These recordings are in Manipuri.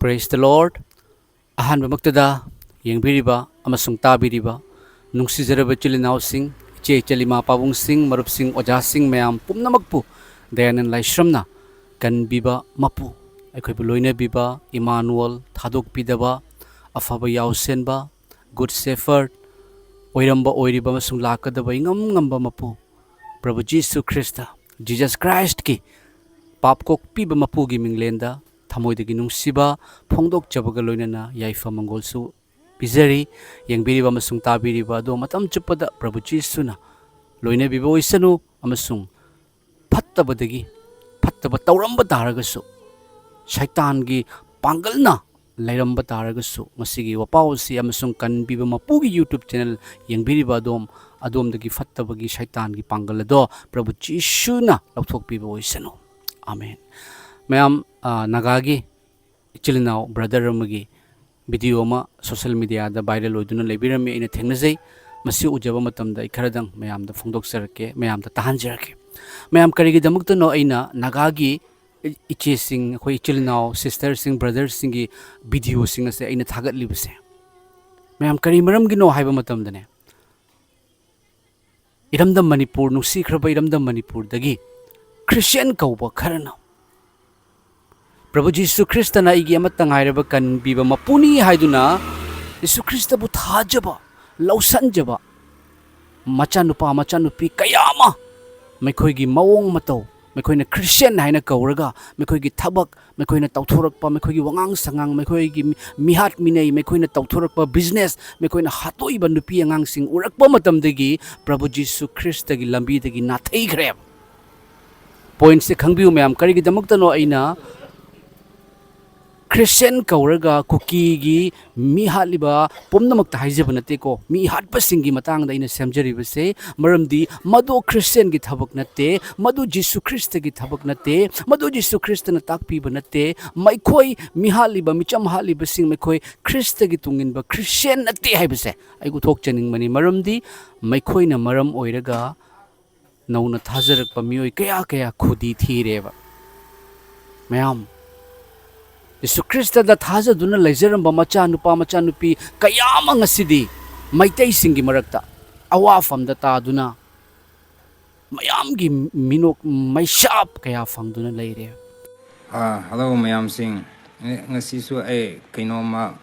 Praise the Lord. Ahanbamagtada, yengbiriba, amasung tabiriba, nungsizaraba chilinausing, iche chalima pabungsing, marupsing ojasing mayam pumnamakta, dayanan laishramna, Kanbiba, Mapu, Equibuloina biba, Emmanuel, Thadok pidaba, Afaba yausenba, Good Shepherd, Oiramba oiriba masung lakadaba ngamba Mapu, Prabhu Jesu Christa, Jesus Christ ki, Papkok piba Mapugi minglenda, Tamoydagi nungsiba, Pongdok jabaga loinana, Yaifa mangolsu, Pizari, yengbiriba masung tabiriba, do matam chupada, Prabhu Jesu na, Loina biba oisanu, amasung, Pattabadagi, Pattaba tauramba taragasu, Shaitangi pangalna, Lairamba taragasu, Masigi wapausi, amasung Kanbiba Mapugi YouTube channel, yengbiriba dom, Adom dagi Fattabagi Shaitangi pangalado, Prabhu Jesu na, Lautok biba oisanu. Amen. Mayam nagagi chilinaw brother amagi video ma social media da viral oiduna leibirami ina thengnajai masi ujaba matamda ikharadang mayam da phongdoksarake mayam da tahanjarake mayam karigi damakta no aina nagagi iche sing khoi chilinaw sister sing brother sing gi video sing ase aina thagat libase mayam kari maram gi no haiba matamda ne iramdam manipur nusi khraba iramdam manipur dagi Christian kauba kharana Prabhu Jesu Christa na igi amat tangairaba Kanbiba Mapuni haiduna Jesu Christa bu thajaba lausanjaba machanupi kayama mekhoigi mawong mataw mekhoina Christian haina kauraga mekhoigi thabak mekhoina tawthorakpa mekhoigi wangang sangang mekhoigi mihat minei mekhoina tawthorakpa business mekhoina hatoiba nupi angang sing urakpa matamdagi Prabhu Jesu Christa gi lambi dagi nathai greb point se khangbiu mayam karigi damakta no aina Christian kauraga kuki gi mi haliba pumnamakta haijaba nate ko mi hatpa singi matang da ina semjariba se maramdi madu Christian gi thabak nate madu Jesu Christa gi thabak nate madu Jesu Christa na takpiba nate maikhoi mi haliba micham haliba sing maikhoi Christa gi tunginba Christian nate haibase aigu thok chaning mani maramdi maikhoi na maram oiraga nauna thajarakpa mioi kaya khudi thireba mayam Jesu Christa da thaja duna laijaramba macha nupi kayama ngasidi maitai singi marakta awafam da ta duna mayam gi minok maishap kaya fangduna laire hello mayam sing ngasi su ai kainoma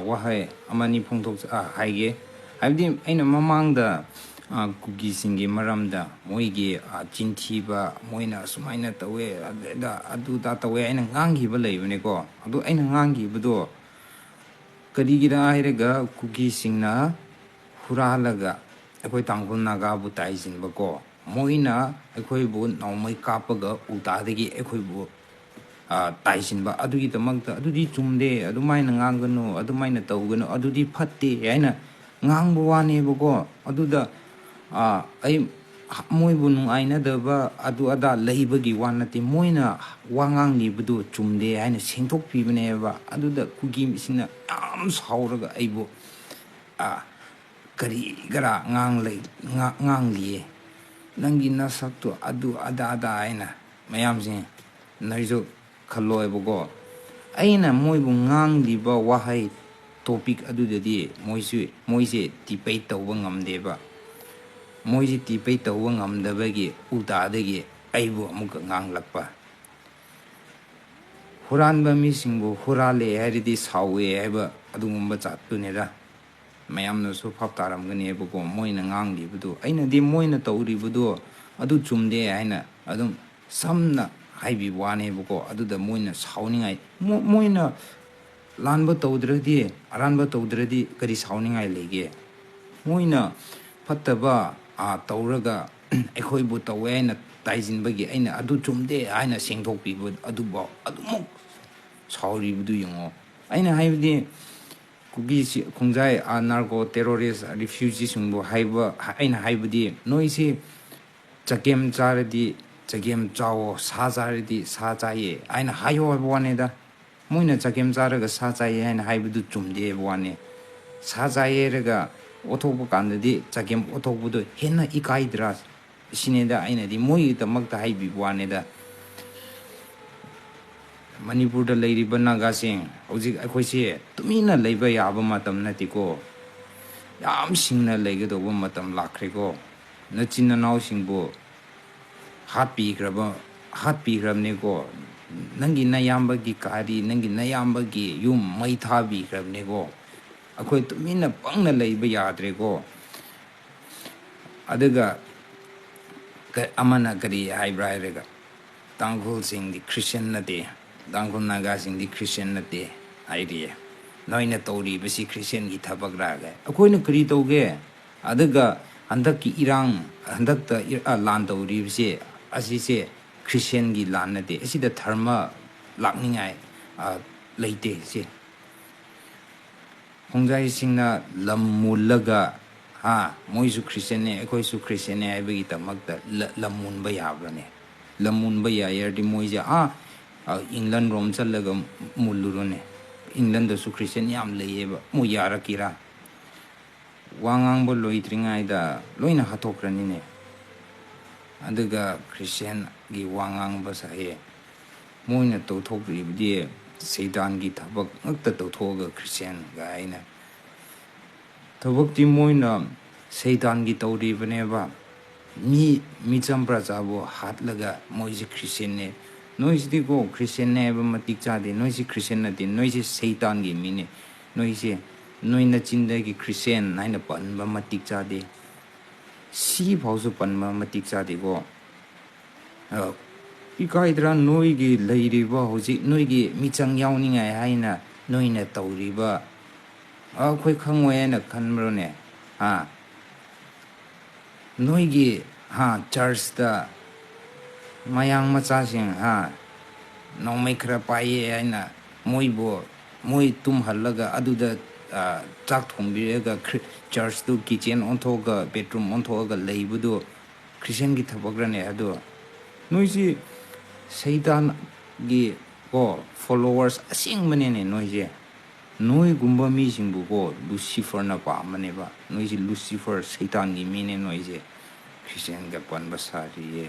wahai amani phongthok haige habdi aina mamangda kugi singi maramda moigi chinchiba moina sumaina tawe adu da tawe aina ngangi ba leibane ko adu aina ngangi bado kadigira hairaga kugi singna huralaga akoi tangkul naga bu taijin ba ko moina akoi bu naumai kapaga utadagi akoi bu taijin ba adugi tamagta adudi chumde adumaina ngangano adumaina tawgano adudi phatte aina ngangbu wane ba ko aduda ay moibu nung aina daba adu ada leibagi wanati moina wangang ni budu chumde aina singthok pibane ba aduda kugi misina yam sauraga aibu kari gara ngang liye nangi nasakto adu ada aina mayam sing naijo khalloy bugo aina moibu ngang liba wahai topic adudadi moise tipei tawba ngamdeba moisi tipei tawba ngamdabagi utadagi aibu amuka nganglakpa huranba misingbu hurale haridi sawe haiba adungumba chattuneda mayamna su phap taramgani haibuko moina nganglibudu aina di moina tawribudu adu chumde haina adum samna haibi wane buko aduda moina sauningai moina lanba tawdradi aranba tawdradi kari sauningai lege moina fattaba tawraga aikhoibu tawe aina taijinbagi aina adu chumde aina sengthokpibu aduba adumuk sauribudu yongo aina haibdi kugi khungjai narco terrorist refugees sungbu haiba aina haibdi noisi chakem charadi chakem chawo sa charadi sa chaye aina hayo waneda moina chakem charaga sa chaye aina haibdu chumde wane sa chaye othokbu kandadi chakem othokbudu henna ikaidra sineda aina di moi tamakta haibi waneda Manipurda leiriba nagasing hojik akhoi tumina leiba yaba matam natiko yam singna leigadoba matam lakreko nachina naw singbo hat pi grabne ko nangi nayamba gi kari nangi nayamba gi yum mai thabi grabne ko akhoi tumina pangna leiba yadre ko adaga amana kari haibra rega tangkhul sing di Christian nate tangkhul naga sing di Christian nate idea noina tori basi Christian gi thabak raga akhoi na kari toge adaga handak ki irang handak ta lan tori basi asise Christian gi lan nate asida dharma lakningai leite se hongjai singna lammulaga ha moisu Christian ne akhoi su Christian ne aibagi tamakta lamun ba yabrane lamun ba yayar di moija England rom chalaga mulurone England da su Christian yam leyeba mo yara kira wangang bo loitringai da loina hatokrani ne adaga Christian gi wangang ba sahe moina to thokri bi Satan gi thabak ngakta to thoga Christian ga aina thabak ti moina Satan gi tawri baneba mi champra chabo hatlaga moisi Christian ne noisi ko Christian ne ba matik chade noisi Christian na tin noisi Satan gi mine noisi noina chinda gi Christian naina pan ba matik chade si phausu pan ba matik chade ko ikaidra noi gi leiriba hoji noi gi michang yawningai haina noina tawriba akhoi khangwe na khanbrone noi gi church da mayang macha sing nongmai khara paye haina moi tum halaga aduda chak thongbiraga church tu kitchen onthoga bedroom onthoga leibudu Christian gi thabagrane adu noisi Satan gi ko followers asing manene noise noi gumba mi singbu ko Lucifer na pa maneba noisi Lucifer Satan gi mine noise Christian ga pan basari ye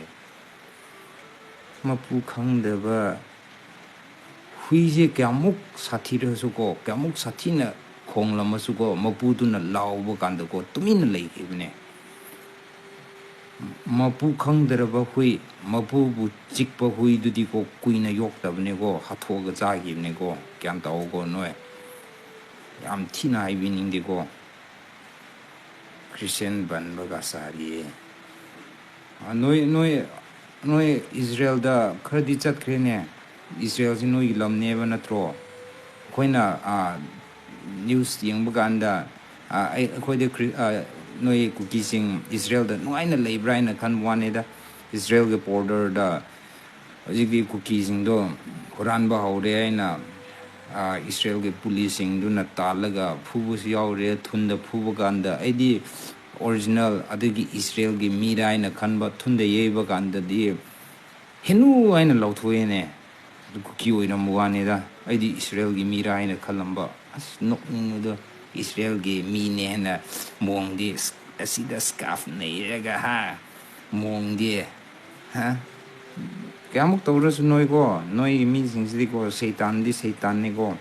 Mapu khangdaba huije kyamuk sathi rasu ko kyamuk sathi na khonglam su ko mapu tu na lawba kanda ko tumin lei khibne Mapu khangdaraba hui mapu bu chikpa hui dudi ko kuina yoktabne ko hathoga jagibne ko kyam taw ko noe yam thina ibining de ko Christian ban baga sari noi Israel da khadi chat khrene Israel si noi lamne ba natro khoina news yeng baganda ai khoi de noi cookie sing Israel da noina leibra na khan wane da Israel ge border da jigi cookie sing do Quran ba hore aina Israel ge police sing do na talaga phubu si yaure thunda phubu ganda aidi original adigi Israel ge mira na khan ba thunda yeba ganda di henu aina lawthoe ne cookie oina muwane da aidi Israel ge mira na khalamba as nokning do Israel ge mine na mongdi asida scarf neiraga mongdi kyamuk tawras noi ko noi mi singsi ko Satan ne ko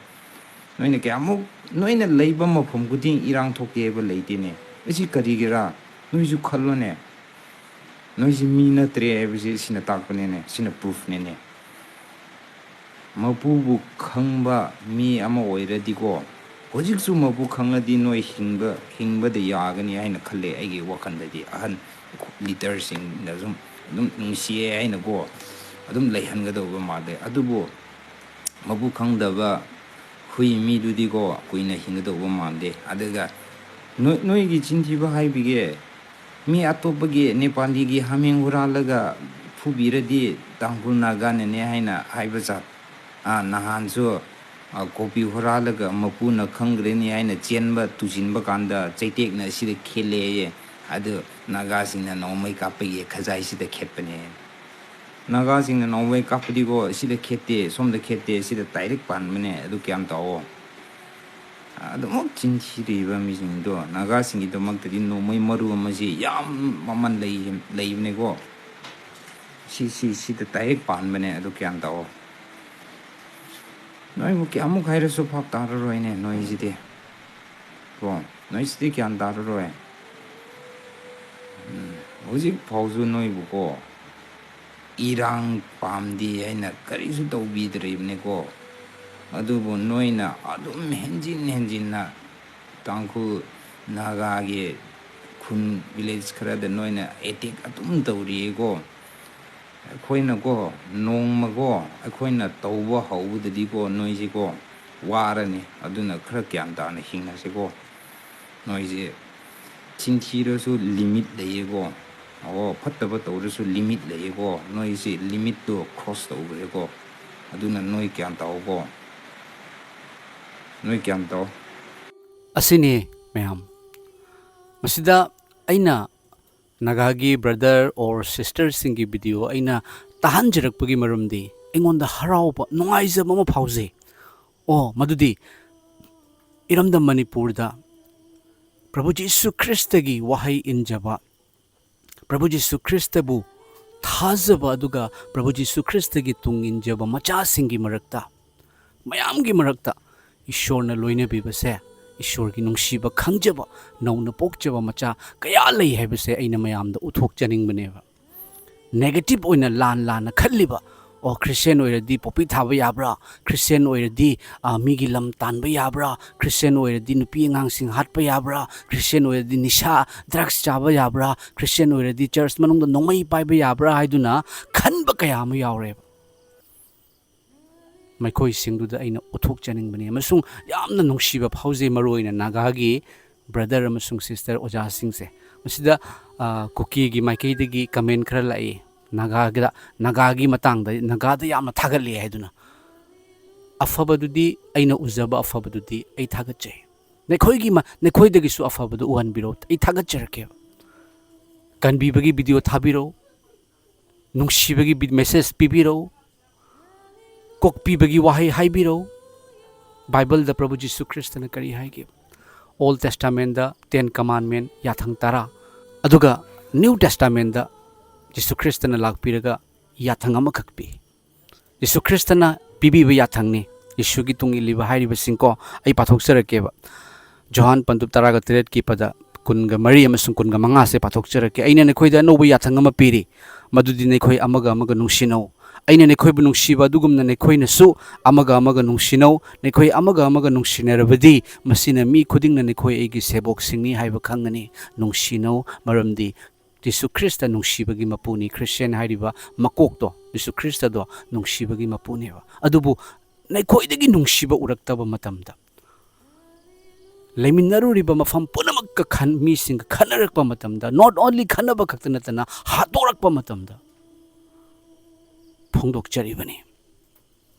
noi ne kyamuk noi na leiba mafum guding irang thoke ba leitine esi karigira noi ju khallo ne noi si mi na tre bisi sina takpane ne sina proof ne mapu bu khangba mi ama oiradi ko hojiksu mapu khangadi noi hingba de yagani haina khalle aigi wakhandadi ahan leader sing na zum dum nungsiye haina go adum leihangadaba made adubo mapu khangdaba hui mi dudi go kuina hingadaba mande adaga noi gi chintiba haibige mi atopage Nepali gi hameng huralaga phubiradi tangkul naga ne haina haibaza nahanso kopi huralaga mapu na khangre ni haina chenba tujinba kanda chaitek na sida khele adu naga singna nomai kapage khajai sida khepane naga singna nomai kapdi go sida khete somda khete sida direct pan mane adu kyam tawo adu mok chinchiri ba mi singdo naga singi do maktadi nomai maru amasi yam maman leibne go sida direct pan mane adu kyam tawo ꯅꯣꯏꯕꯨ ꯀꯌꯥꯃꯨꯛ ꯍꯥꯏꯔꯁꯨ ꯚꯥꯞ ꯇꯥꯔꯔꯣꯏꯅꯦ ꯅꯣꯏꯁꯤꯗꯤ ꯀꯣ ꯅꯣꯏꯁꯤꯗꯤ ꯒ꯭ꯌꯥꯟ ꯇꯥꯔꯔꯣꯏ ꯍꯧꯖꯤꯛ ꯐꯥꯎꯁꯨ ꯅꯣꯏꯕꯨꯀꯣ ꯏꯔꯥꯡ ꯄꯥꯝꯗꯦ ꯍꯥꯏꯅ ꯀꯔꯤꯁꯨ ꯇꯧꯕꯤꯗ꯭ꯔꯤꯕꯅꯤꯀꯣ ꯑꯗꯨꯕꯨ ꯅꯣꯏꯅ ꯑꯗꯨꯝ ꯍꯦꯟꯖꯤꯟꯅ ꯇꯥꯡꯈꯨꯜ ꯅꯥꯒꯥꯒꯤ ꯈꯨꯟ ꯚꯤꯂꯦꯖ ꯈꯔꯗ ꯅꯣꯏꯅ ꯑꯦꯇꯦꯛ ꯑꯗꯨꯝ ꯇꯧꯔꯤꯌꯦꯀꯣ ꯑꯩꯈꯣꯏꯅꯀꯣ ꯅꯣꯡꯃꯀꯣ ꯑꯩꯈꯣꯏꯅ ꯇꯧꯕ ꯍꯧꯕꯗꯗꯤꯀꯣ ꯅꯣꯏꯁꯤꯀꯣ ꯋꯥꯔꯅꯤ ꯑꯗꯨꯅ ꯈꯔ ꯒ꯭ꯌꯥꯟ ꯇꯥꯅ ꯍꯤꯡꯉꯁꯤꯀꯣ ꯅꯣꯏꯁꯦ ꯆꯤꯟꯊꯤꯔꯁꯨ ꯂꯤꯃꯤꯠ ꯂꯩꯌꯦꯀꯣ ꯐꯠꯇꯕ ꯇꯧꯔꯁꯨ ꯂꯤꯃꯤꯠ ꯂꯩꯌꯦꯀꯣ ꯅꯣꯏꯁꯤ ꯂꯤꯃꯤꯠꯇꯣ ꯀ꯭ꯔꯣꯁ ꯇꯧꯈ꯭ꯔꯦꯀꯣ ꯑꯗꯨꯅ ꯅꯣꯏ ꯒ꯭ꯌꯥꯟ ꯇꯥꯎꯀꯣ ꯅꯣꯏ ꯒ꯭ꯌꯥꯟ ꯇꯥꯎ ꯑꯁꯤꯅꯤ ꯃꯌꯥꯝ ꯃꯁꯤꯗ ꯑꯩꯅ ꯅꯥꯒꯥꯒꯤ ꯕ꯭ꯔꯗꯔ ꯑꯣꯔ ꯁꯤꯁꯇꯔꯁꯤꯡꯒꯤ ꯚꯤꯗꯤꯑꯣ ꯑꯩꯅ ꯇꯥꯍꯟꯖꯔꯛꯄꯒꯤ ꯃꯔꯝꯗꯤ ꯑꯩꯉꯣꯟꯗ ꯍꯔꯥꯎꯕ ꯅꯨꯡꯉꯥꯏꯖꯕ ꯑꯃ ꯐꯥꯎꯖꯩ ꯃꯗꯨꯗꯤ ꯏꯔꯝꯗꯝ ꯃꯅꯤꯄꯨꯔꯗ ꯄ꯭ꯔꯚꯨ ꯖꯤꯁꯨ ꯈ꯭ꯔꯤꯁꯇꯒꯤ ꯋꯥꯍꯩ ꯏꯟꯖꯕ ꯄ꯭ꯔꯚꯨ ꯖꯤꯁꯨ ꯈ꯭ꯔꯤꯁꯇꯕꯨ ꯊꯥꯖꯕ ꯑꯗꯨꯒ ꯄ꯭ꯔꯚꯨ ꯖꯤꯁꯨ ꯈ꯭ꯔꯤꯁꯇꯒꯤ ꯇꯨꯡ ꯏꯟꯖꯕ ꯃꯆꯥꯁꯤꯡꯒꯤ ꯃꯔꯛꯇ ꯃꯌꯥꯝꯒꯤ ꯃꯔꯛꯇ ꯏꯁꯣꯔꯅ ꯂꯣꯏꯅꯕꯤꯕꯁꯦ ꯏꯁꯣꯔꯒꯤ ꯅꯨꯡꯁꯤꯕ ꯈꯪꯖꯕ ꯅꯧꯅ ꯄꯣꯛꯆꯕ ꯃꯆꯥ ꯀꯌꯥ ꯂꯩ ꯍꯥꯏꯕꯁꯦ ꯑꯩꯅ ꯃꯌꯥꯝꯗ ꯎꯠꯊꯣꯛꯆꯅꯤꯡꯕꯅꯦꯕ ꯅꯦꯒꯦꯇꯤꯚ ꯑꯣꯏꯅ ꯂꯥꯟꯅ ꯈꯜꯂꯤꯕ ꯈ꯭ꯔꯤꯁꯇꯦꯟ ꯑꯣꯏꯔꯗꯤ ꯄꯣꯄꯤ ꯊꯥꯕ ꯌꯥꯕ꯭ꯔꯥ ꯈ꯭ꯔꯤꯁꯇꯦꯟ ꯑꯣꯏꯔꯗꯤ ꯃꯤꯒꯤ ꯂꯝ ꯇꯥꯟꯕ ꯌꯥꯕ꯭ꯔꯥ ꯈ꯭ꯔꯤꯁꯇꯦꯟ ꯑꯣꯏꯔꯗꯤ ꯅꯨꯄꯤ ꯑꯉꯥꯡꯁꯤꯡ ꯍꯥꯠꯄ ꯌꯥꯕ꯭ꯔꯥ ꯈ꯭ꯔꯤꯁꯇꯦꯟ ꯑꯣꯏꯔꯗꯤ ꯅꯤꯁꯥ ꯗ꯭ꯔꯒꯁ ꯆꯥꯕ ꯌꯥꯕ꯭ꯔꯥ ꯈ꯭ꯔꯤꯁꯇꯦꯟ ꯑꯣꯏꯔꯗꯤ ꯆꯔꯆ ꯃꯅꯨꯡꯗ ꯅꯣꯡꯃꯩ ꯄꯥꯏꯕ ꯌꯥꯕ꯭ꯔꯥ ꯍꯥꯏꯗꯨꯅ ꯈꯟꯕ ꯀꯌꯥ ꯑꯃ ꯌꯥꯎꯔꯦꯕ ꯃꯈꯣꯏꯁꯤꯡꯗꯨꯗ ꯑꯩꯅ ꯎꯠꯊꯣꯛꯆꯅꯤꯡꯕꯅꯤ ꯑꯃꯁꯨꯡ ꯌꯥꯝꯅ ꯅꯨꯡꯁꯤꯕ ꯐꯥꯎꯖꯩ ꯃꯔꯨꯑꯣꯏꯅ ꯅꯥꯒꯥꯒꯤ ꯕ꯭ꯔꯗꯔ ꯑꯃꯁꯨꯡ ꯁꯤꯁꯇꯔ ꯑꯣꯖꯥꯁꯤꯡꯁꯦ ꯃꯁꯤꯗ ꯀꯨꯀꯤꯒꯤ ꯃꯥꯏꯀꯩꯗꯒꯤ ꯀꯃꯦꯟ ꯈꯔ ꯂꯥꯛꯏ ꯅꯥꯒꯥꯒꯤ ꯃꯇꯥꯡꯗ ꯅꯥꯒꯥꯗ ꯌꯥꯝꯅ ꯊꯥꯒꯠꯂꯤ ꯍꯥꯏꯗꯨꯅ ꯑꯐꯕꯗꯨꯗꯤ ꯑꯩꯅ ꯎꯖꯕ ꯑꯐꯕꯗꯨꯗꯤ ꯑꯩ ꯊꯥꯒꯠꯆꯩ ꯅꯈꯣꯏꯗꯒꯤꯁꯨ ꯑꯐꯕꯗꯨ ꯎꯍꯟꯕꯤꯔꯛꯎ ꯑꯩ ꯊꯥꯒꯠꯆꯔꯛꯀꯦꯕ ꯀꯟꯕꯤꯕꯒꯤ ꯚꯤꯗꯤꯑꯣ ꯊꯥꯕꯤꯔꯛꯎ ꯅꯨꯡꯁꯤꯕꯒꯤ ꯃꯦꯁꯦꯖ ꯄꯤꯕꯤꯔꯛꯎ ꯀꯣꯛꯄꯤꯕꯒꯤ ꯋꯥꯍꯩ ꯍꯥꯏꯕꯤꯔꯛꯎ ꯕꯥꯏꯕꯜꯗ ꯄ꯭ꯔꯚꯨ ꯖꯤꯁꯨ ꯈ꯭ꯔꯤꯁꯇꯅ ꯀꯔꯤ ꯍꯥꯏꯒꯦ ꯑꯣꯜ ꯇꯦꯁꯇꯥꯃꯦꯟꯗ 10 ꯀꯃꯥꯟꯃꯦꯟ ꯌꯥꯊꯪ 10 ꯑꯗꯨꯒ ꯅ꯭ꯌꯨ ꯇꯦꯁꯇꯥꯃꯦꯟꯗ ꯖꯤꯁꯨ ꯈ꯭ꯔꯤꯁꯇꯅ ꯂꯥꯛꯄꯤꯔꯒ ꯌꯥꯊꯪ ꯑꯃꯈꯛ ꯄꯤ ꯖꯤꯁꯨ ꯈ꯭ꯔꯤꯁꯇꯅ ꯄꯤꯕꯤꯕ ꯌꯥꯊꯪꯅꯤ ꯌꯤꯁꯨꯒꯤ ꯇꯨꯡ ꯏꯜꯂꯤꯕ ꯍꯥꯏꯔꯤꯕꯁꯤꯡꯀꯣ ꯑꯩ ꯄꯥꯊꯣꯛꯆꯔꯛꯀꯦꯕ ꯖꯣꯍꯥꯟ ꯄꯟꯗꯨꯞ 13 ꯄꯗ 14 ꯑꯃꯁꯨꯡ 15 ꯄꯥꯊꯣꯛꯆꯔꯛꯀꯦ ꯑꯩꯅ ꯅꯈꯣꯏꯗ ꯑꯅꯧꯕ ꯌꯥꯊꯪ ꯑꯃ ꯄꯤꯔꯤ ꯃꯗꯨꯗꯤ ꯅꯈꯣꯏ ꯑꯃꯒ ꯑꯃꯒ ꯅꯨꯡꯁꯤꯅꯧ ꯑꯩꯅ ꯅꯈꯣꯏꯕꯨ ꯅꯨꯡꯁꯤꯕ ꯑꯗꯨꯒꯨꯝꯅ ꯅꯈꯣꯏꯅꯁꯨ ꯑꯃꯒ ꯑꯃꯒ ꯅꯨꯡꯁꯤꯅꯧ ꯅꯈꯣꯏ ꯑꯃꯒ ꯑꯃꯒ ꯅꯨꯡꯁꯤꯅꯔꯕꯗꯤ ꯃꯁꯤꯅ ꯃꯤ ꯈꯨꯗꯤꯡꯅ ꯅꯈꯣꯏ ꯑꯩꯒꯤ ꯁꯦꯕꯣꯛꯁꯤꯡꯅꯤ ꯍꯥꯏꯕ ꯈꯪꯒꯅꯤ ꯅꯨꯡꯁꯤꯅꯧ ꯃꯔꯝꯗꯤ ꯖꯤꯁꯨ ꯈ꯭ꯔꯤꯁꯇ ꯅꯨꯡꯁꯤꯕꯒꯤ ꯃꯄꯨꯅꯤ ꯈ꯭ꯔꯤꯁꯇꯤꯌꯟ ꯍꯥꯏꯔꯤꯕ ꯃꯀꯣꯛꯇꯣ ꯖꯤꯁꯨ ꯈ꯭ꯔꯤꯁꯇꯗꯣ ꯅꯨꯡꯁꯤꯕꯒꯤ ꯃꯄꯨꯅꯦꯕ ꯑꯗꯨꯕꯨ ꯅꯈꯣꯏꯗꯒꯤ ꯅꯨꯡꯁꯤꯕ ꯎꯔꯛꯇꯕ ꯃꯇꯝꯗ ꯂꯩꯃꯤꯟꯅꯔꯨꯔꯤꯕ ꯃꯐꯝ ꯄꯨꯝꯅꯃꯛꯀ ꯃꯤꯁꯤꯡꯒ ꯈꯠꯅꯔꯛꯄ ꯃꯇꯝꯗ ꯅꯣꯠ ꯑꯣꯟꯂꯤ ꯈꯠꯅꯕ ꯈꯛꯇ ꯅꯠꯇꯅ ꯍꯥꯠꯇꯣꯔꯛꯄ ꯃꯇꯝꯗ ꯐꯣꯡꯗꯣꯛꯆꯔꯤꯕꯅꯤ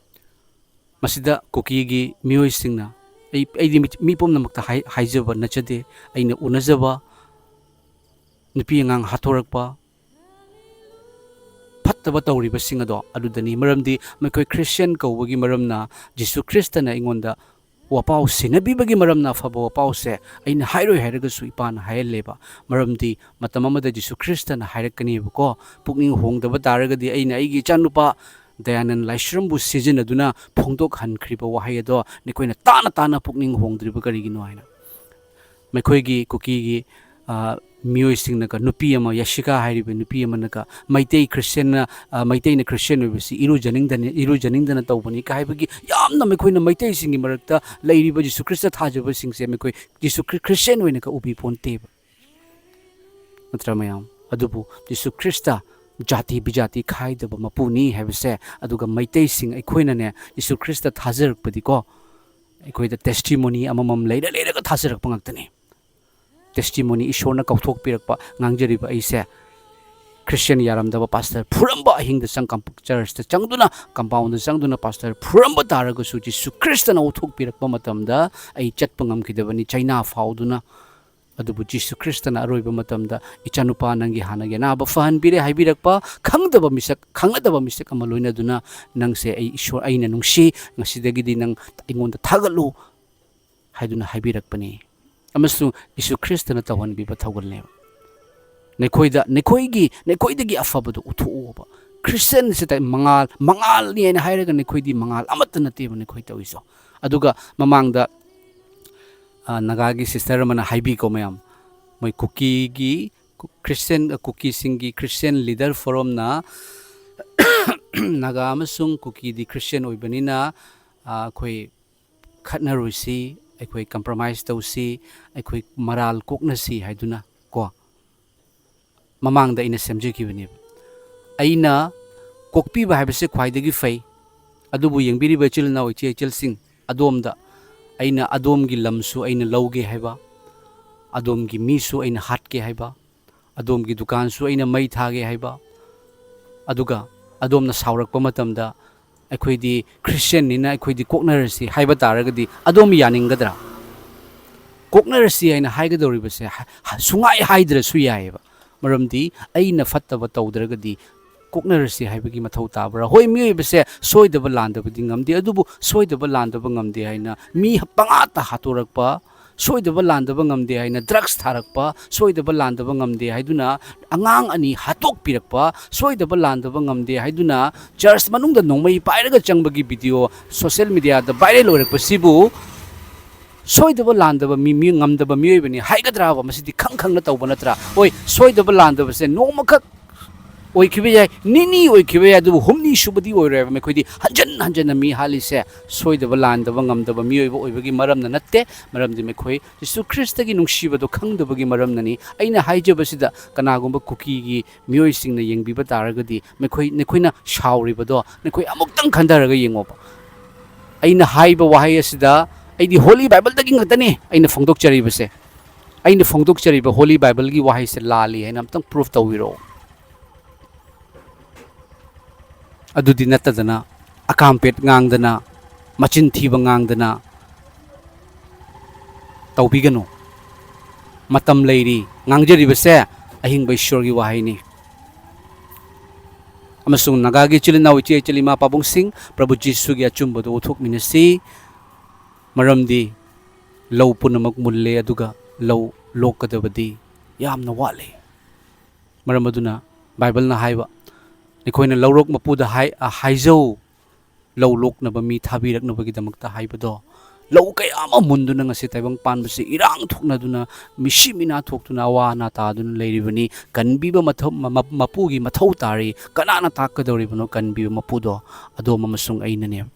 ꯃꯁꯤꯗ ꯀꯨꯀꯤꯒꯤ ꯃꯤꯑꯣꯏꯁꯤꯡꯅ ꯑꯩꯗꯤ ꯃꯤ ꯄꯨꯝꯅꯃꯛꯇ ꯍꯥꯏꯖꯕ ꯅꯠꯆꯗꯦ ꯑꯩꯅ ꯎꯅꯖꯕ ꯅꯨꯄꯤ ꯑꯉꯥꯡ ꯍꯥꯠꯇꯣꯔꯛꯄ ꯐꯠꯇꯕ ꯇꯧꯔꯤꯕꯁꯤꯡ ꯑꯗꯣ ꯑꯗꯨꯗꯅꯤ ꯃꯔꯝꯗꯤ ꯃꯈꯣꯏ ꯈ꯭ꯔꯤꯁꯇꯤꯌꯟ ꯀꯧꯕꯒꯤ ꯃꯔꯝꯅ ꯖꯤꯁꯨ ꯈ꯭ꯔꯤꯁꯇꯅ ꯑꯩꯉꯣꯟꯗ ꯋꯥꯄꯥꯎ ꯁꯤꯟꯅꯕꯤꯕꯒꯤ ꯃꯔꯝꯅ ꯑꯐꯕ ꯋꯥꯄꯥꯎꯁꯦ ꯑꯩꯅ ꯍꯥꯏꯔꯣꯏ ꯍꯥꯏꯔꯒꯁꯨ ꯏꯄꯥꯅ ꯍꯥꯏꯍꯜꯂꯦꯕ ꯃꯔꯝꯗꯤ ꯃꯇꯝ ꯑꯃꯗ ꯖꯤꯁꯨ ꯈ꯭ꯔꯤꯁꯇꯅ ꯍꯥꯏꯔꯛꯀꯅꯦꯕꯀꯣ ꯄꯨꯛꯅꯤꯡ ꯍꯣꯡꯗꯕ ꯇꯥꯔꯒꯗꯤ ꯑꯩꯅ ꯑꯩꯒꯤ ꯏꯆꯥꯅꯨꯄꯥ ꯗꯌꯥꯅꯟ ꯂꯥꯏꯁ꯭ꯔꯝꯕꯨ ꯁꯤꯖꯤꯟꯅꯗꯨꯅ ꯐꯣꯡꯗꯣꯛꯍꯟꯈ꯭ꯔꯤꯕ ꯋꯥꯍꯩ ꯑꯗꯣ ꯅꯈꯣꯏꯅ ꯇꯥꯅ ꯄꯨꯛꯅꯤꯡ ꯍꯣꯡꯗ꯭ꯔꯤꯕ ꯀꯔꯤꯒꯤꯅꯣ ꯍꯥꯏꯅ ꯃꯈꯣꯏꯒꯤ ꯀꯨꯀꯤꯒꯤ ꯃꯤꯑꯣꯏꯁꯤꯡꯅꯒ ꯅꯨꯄꯤ ꯑꯃ ꯌꯥꯁꯤꯀꯥ ꯍꯥꯏꯔꯤꯕ ꯅꯨꯄꯤ ꯑꯃꯅꯒ ꯃꯩꯇꯩꯅ ꯈ꯭ꯔꯤꯁꯇꯤꯌꯟ ꯑꯣꯏꯕꯁꯤ ꯏꯔꯨꯖꯅꯤꯡꯗꯅ ꯇꯧꯕꯅꯤ ꯀ ꯍꯥꯏꯕꯒꯤ ꯌꯥꯝꯅ ꯃꯈꯣꯏꯅ ꯃꯩꯇꯩꯁꯤꯡꯒꯤ ꯃꯔꯛꯇ ꯂꯩꯔꯤꯕ ꯖꯤꯁꯨ ꯈ꯭ꯔꯤꯁꯇ ꯊꯥꯖꯕꯁꯤꯡꯁꯦ ꯃꯈꯣꯏ ꯖꯤꯁꯨ ꯈ꯭ꯔꯤꯁꯇꯤꯌꯟ ꯑꯣꯏꯅꯒ ꯎꯕꯤ ꯄꯣꯟꯇꯦꯕ ꯅꯠꯇ꯭ꯔ ꯃꯌꯥꯝ ꯑꯗꯨꯕꯨ ꯖꯤꯁꯨ ꯈ꯭ꯔꯤꯁꯇ ꯖꯥꯇꯤ ꯕꯤꯖꯥꯇꯤ ꯈꯥꯏꯗꯕ ꯃꯄꯨꯅꯤ ꯍꯥꯏꯕꯁꯦ ꯑꯗꯨꯒ ꯃꯩꯇꯩꯁꯤꯡ ꯑꯩꯈꯣꯏꯅꯅꯦ ꯖꯤꯁꯨ ꯈ꯭ꯔꯤꯁꯇ ꯊꯥꯖꯔꯛꯄꯗꯤꯀꯣ ꯑꯩꯈꯣꯏꯗ ꯇꯦꯁꯇꯤꯃꯣꯅꯤ ꯑꯃꯃꯝ ꯂꯩꯔꯒ ꯊꯥꯖꯔꯛꯄ ꯉꯥꯛꯇꯅꯤ ꯇꯦꯁꯇꯤꯃꯣꯅꯤ ꯏꯁꯣꯔꯅ ꯀꯧꯊꯣꯛꯄꯤꯔꯛꯄ ꯉꯥꯡꯖꯔꯤꯕ ꯑꯩꯁꯦ ꯈ꯭ꯔꯤꯁꯇꯤꯌꯟ ꯌꯥꯔꯝꯗꯕ ꯄꯥꯁꯇꯔ ꯐꯨꯔꯝꯕ ꯑꯍꯤꯡꯗ ꯆꯔꯆꯇ ꯆꯪꯗꯨꯅ ꯀꯝꯄꯥꯎꯟꯗ ꯆꯪꯗꯨꯅ ꯄꯥꯁꯇꯔ ꯐꯨꯔꯝꯕ ꯇꯥꯔꯒꯁꯨ ꯖꯤꯁꯨ ꯈ꯭ꯔꯤꯁꯇꯅ ꯎꯠꯊꯣꯛꯄꯤꯔꯛꯄ ꯃꯇꯝꯗ ꯑꯩ ꯆꯠꯄ ꯉꯝꯈꯤꯗꯕꯅꯤ ꯆꯩꯅꯥ ꯐꯥꯎꯗꯨꯅ ꯑꯗꯨꯕꯨ ꯖꯤꯁꯨ ꯈ꯭ꯔꯤꯁꯇꯅ ꯑꯔꯣꯏꯕ ꯃꯇꯝꯗ ꯏꯆꯥꯅꯨꯄꯥ ꯅꯪꯒꯤ ꯍꯥꯟꯅꯒꯤ ꯑꯅꯥꯕ ꯐꯍꯟꯕꯤꯔꯦ ꯍꯥꯏꯕꯤꯔꯛꯄ ꯈꯪꯅꯗꯕ ꯃꯤꯁꯛ ꯑꯃ ꯂꯣꯏꯅꯗꯨꯅ ꯅꯪꯁꯦ ꯑꯩꯅ ꯅꯨꯡꯁꯤ ꯉꯁꯤꯗꯒꯤꯗꯤ ꯅꯪ ꯑꯩꯉꯣꯟꯗ ꯊꯥꯒꯠꯂꯨ ꯍꯥꯏꯗꯨꯅ ꯍꯥꯏꯕꯤꯔꯛꯄꯅꯤ ꯑꯃꯁꯨꯡ ꯖꯤꯁꯨ ꯈ꯭ꯔꯤꯁꯇꯅ ꯇꯧꯍꯟꯕꯤꯕ ꯊꯧꯒꯜꯅꯦꯕ ꯅꯈꯣꯏꯗꯒꯤ ꯑꯐꯕꯗꯨ ꯎꯠꯊꯣꯛꯎꯕ Christian sita mangal ni haina hairaga nikhoi di mangal amatta nateba nikhoi tawisa aduga mamangda nagagi sister mana haibi ko mayam moi cookie gi Christian cookie singi Christian leader forum na naga amasung cookie di Christian oibanina khoi khatna ruisi akhoi compromise tawsi akhoi maral kokna si haiduna ko mamangda ina semjekibani aina kokpiba haibase khwaidagi fai adubu yengbiriba chilna oiche chelsing adomda aina adomgi lamsu aina lauge haiba adomgi misu aina hatke haiba adomgi dukansu aina mai thage haiba aduga adomna saurakpa matamda akhoi Christian nina akhoi koknarasi haiba taragadi adomi yaningadra koknarasi aina haigadoribase sungai haidra su yaiba maramdi aina fattaba tawdragadi koknarasi haibagi mathau tabra hoi miyoibase soidaba landabadi ngamdi adubu soidaba landaba ngamdi haina mi pangata hatorakpa soidaba landaba ngamdi haina drugs tharakpa soidaba landaba ngamdi haiduna angang ani hatok pirakpa soidaba landaba ngamdi haiduna church manungda nongmai pairaga changbagi video social media da viral oirakpa sibu soidaba landaba mi ngamdaba miyoibani haigadraba masidi khangkhangna tawba natra oi soidaba landaba se nomakak oikhibe nini oikhibe adu humni subadi oireba mekhodi hanjan mi halise soidaba landaba ngamdaba miyoiba oibagi maramna natte maramdi mekhoi Jesu Christa gi nungsibado khangdabagi maramnani aina haijabasida kanagumba cookie gi miyoi singna yengbiba taragadi nekhoina shauribado nekhoi amuktang khandaraga yengoba aina haiba wahai asida aidi holy bible dagi ngatani aina phongdokcharibase aina phongdokchariba holy bible gi wahai se lali aina amtang proof tawiro adudi natadana akampet ngangdana machin thiba ngangdana tawbigano matam leiri ngangjribase ahingba ishwargi wahaini amasung nagagi chilina uche chalima pabung sing Prabhu Jesu gi achumba do uthok minasi maramdi law punamak mulle aduga law lokadabadi yamna wale maramaduna bible na haiba nikhoina lawrok mapuda haijau law loknaba mi thabiraknabagi damakta haibado law kay ama munduna ngasi taibang panbasi irang thoknaduna misimina thoktuna wana taduna leiribani Kanbiba mapugi mathau tari kanana takadoribano Kanbiba mapudo adoma masung ainane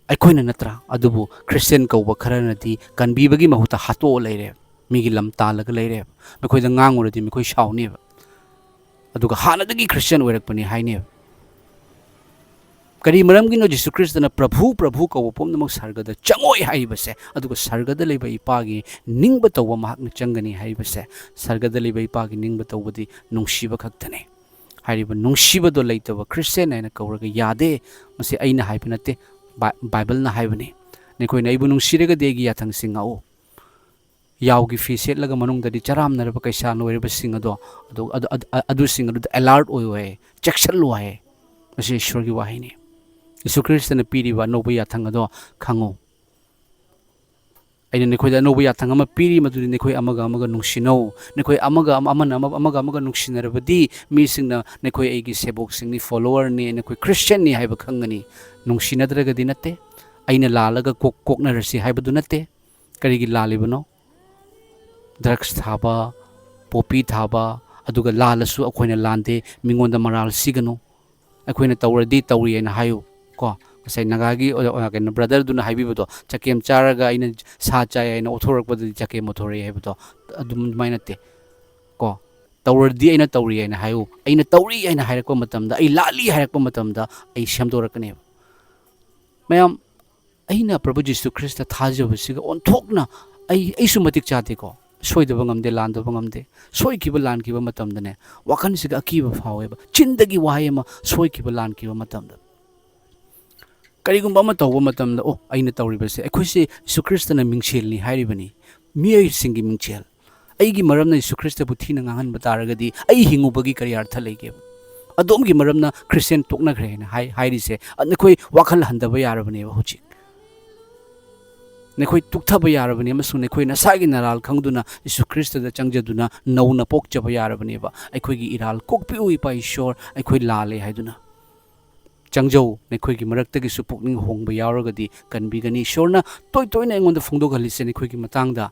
aikhoina natra adubu Christian kawba kharanati Kanbiba gi mahuta hato leire migi lam talaga leire makhoida nganguradi mikhoi shauni aduga hanadagi Christian oirakpani haine kari maramgi no Jesu Christa na Prabhu kawa pumnamak sargada changoi haibase aduga sargada leba ipagi ningba tawba mahakna changani haibase sargada leba ipagi ningba tawbadi nungshiba khaktane hariba nungshiba do leitaba Christian aina kawraga yade mase aina haibanate Bible na haibani nekhoina ibu nungsiraga degi yathang singao yaugi fi setlaga manungdadi charamnaraba kaisa noiraba singado adu singado alert oiwe checkshal luae mase ishwargi wahini Jesu Christa na piriba noba yathangado khango aina nekhoida noba yathang ama piri madudi nekhoi amaga nungsinau nekhoi amaga nungsinarabadi mi singna nekhoi aigi sebok singni follower ni nekhoi Christian ni haiba khangani nungsinadragadi natte aina lalaga koknarasi haibadu natte karigi lalibano drugs thaba popi thaba aduga lalasu akhoina lande mingonda maral sigano akhoina tawradi tawri aina hayu ko kasai nagagi ken brother duna haibibodo chakem charaga aina sa chai aina othorakbadi chakem othore haibodo adum mainate ko tawrdi aina tawri aina hayu aina tawri aina hairakpa matamda ai lali hairakpa matamda ai shamdorakane mayam aina Prabhu Jesu Christa thajabasiga onthokna ai sumatik chate ko soidaba ngamde landaba ngamde soikiba lankiba matamdane wakansiga akiba phaweba chindagi wahayama soikiba lankiba matamda karigumba ma tawba matamda aina tawribase akhoi Jesu Christa na mingselni hairibani miyai singi mingchel aigi maramna Jesu Christa bu thina ngangan bataragadi ai hingubagi kari artha lege adom gi maramna Christian tokna grena hairise ankhoi wakhal handaba yarabane hochi nekhoi tukthaba yarabani amasung nekhoi nasagi naral khangduna Jesu Christa da changjaduna nauna pokchaba yarabani ba aikhoi gi iral kokpi ui pa ishor aikhoi lale haiduna changjau nekhoi gi marakta gi supukning hongba yaragadi kanbigani ishorna toy toy na engonda phongdogalise nekhoi gi matangda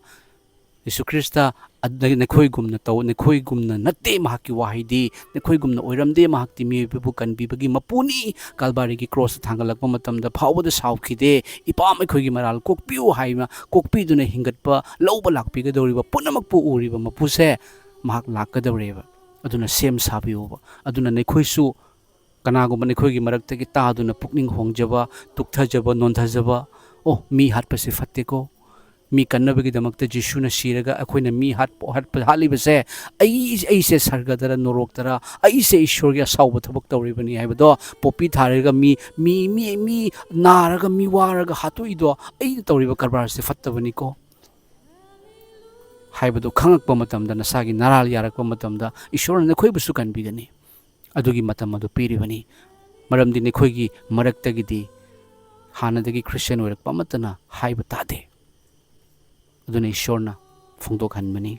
Jesu Christa nekhoi gumna taw nekhoi gumna natte mahaki wahidi nekhoi gumna oiramde mahakti mi bibu kanbibagi mapuni kalbari gi cross thangalakpa matamda phawbada saukhide ipam ekhoi gi maral kokpiu haima kokpiduna hingatpa lawba lakpi ga doriba pumnamakpu uriba mapuse mahak lakadawreba aduna sem sabiuba aduna nekhoi su kanagumba nekhoi gi marakta gi taaduna pukning hongjaba tukthajaba nonthajaba oh mi hatpase fatteko mi kannabagi damakta Jesu na siraga akoina mi halibase ai se sargadara noroktara ai se ishorgi asauba thabak tawribani haibado popi tharaga mi naraga mi waraga hatoido ai tawriba karbar se fattabani ko haibado khangakpa matamda nasagi naral yarakpa matamda ishorna nekhoi busu kanbigani adugi matam adu piribani maramdi nekhoi gi maraktagidi hanadagi Christian oirakpa matana haiba tade aduna ishorna phongdokhanbani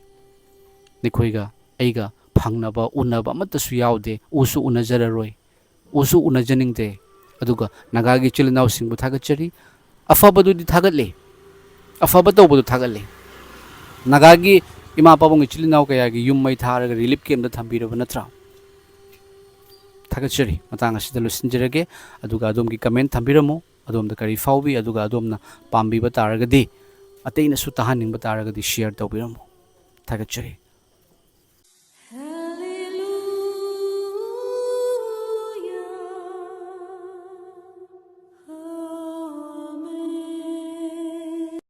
nekhoiga aiga phangnaba unaba amatasu yaude usu unajararoi usu unajaningde aduga nagagi chilinaw singbu thagachari afabadudi thagatle afaba tawbadu thagatle nagagi ima pabong chilinaw kayagi yummai tharaga relief camp da thambiraba natra thagachari matang asida lusinjirage aduga adomgi comment thambiramo adomda kari fawbi aduga adomna pambiba taragadi ꯑꯇꯩꯅꯁꯨ ꯇꯥꯍꯟꯅꯤꯡꯕ ꯇꯥꯔꯒꯗꯤ ꯁꯤꯌꯔ ꯇꯧꯕꯤꯔꯝꯃꯨ ꯊꯥꯒꯠꯆꯔꯤ